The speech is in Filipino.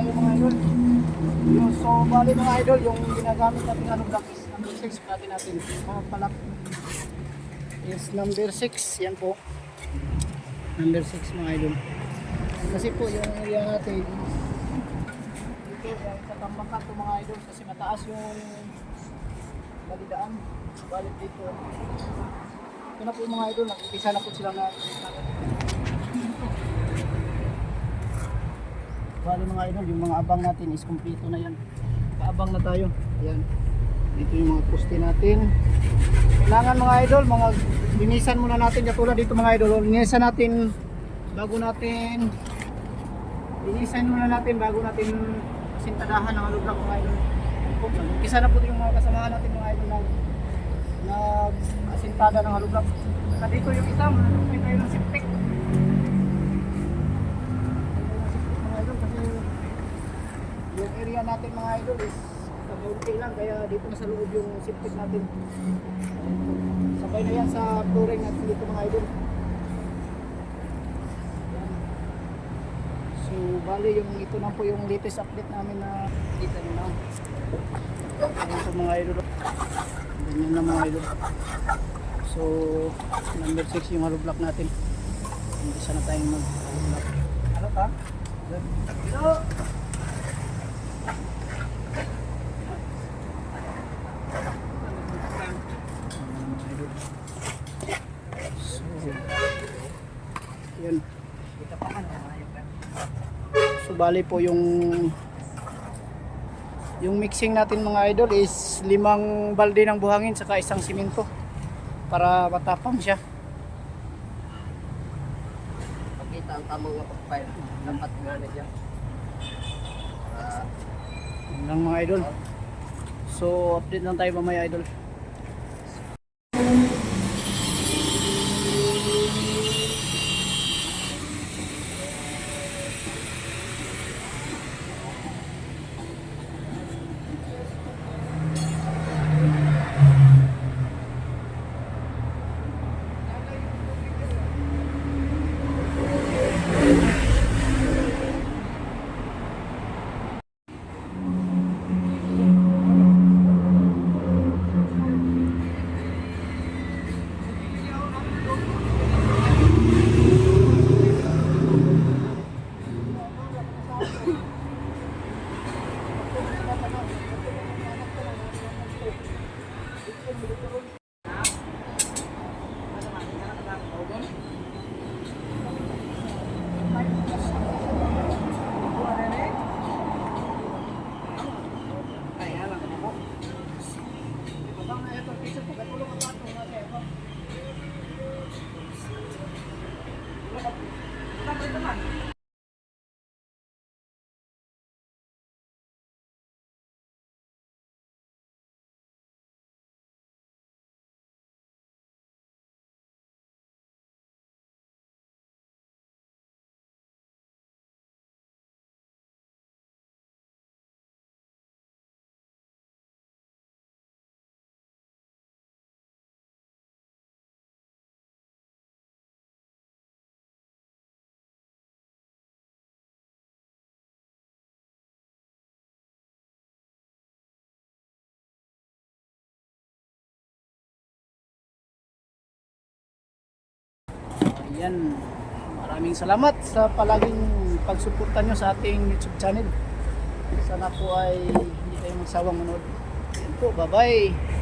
tayo mga idol. So bali mga idol, yung ginagamit natin ano block is number 6 natin. Mga palak is number 6. Yan po. Number 6 mga idol. Kasi po yung area natin dito yan sa tambakan to mga idol kasi mataas yung balidaan. Balik dito. Ito na po mga idol, nag-umpisa na po sila na bali mga idol, yung mga abang natin is kumpleto na yan. Kaabang na tayo. Ayan. Dito yung mga poste natin. Kailangan mga idol, mga linisan muna natin. Katulad dito mga idol, linisan natin bago natin sintadahan ng alubrak mga idol. Nag-umpisa na po yung mga kasamahan natin mga idol na asintada ng alubrak. Saka dito yung isa, managupin tayo ng siptik. Yung area natin mga idol is kaunti lang, kaya dito na sa loob yung septic natin. Sabay na yan sa flooring natin dito mga idol. So bali yung ito na po yung latest update namin na kita nyo na. Ayan po mga idol. Ganyan na mga idol. So number 6 yung hollow block natin. Hindi sana tayong mag-hollow block. Ano ka? Hello! Yan. So bali po yung mixing natin mga idol is 5 balde ng buhangin saka 1 simento para matapang siya. Pakita ang tamang pagpapay. Dapat nga na dyan. Yun lang mga idol. So update lang tayo mamaya idol. Yan. Maraming salamat sa palaging pagsuporta nyo sa ating YouTube channel. Sana po ay hindi kayo magsawang manood. Yan po, bye-bye.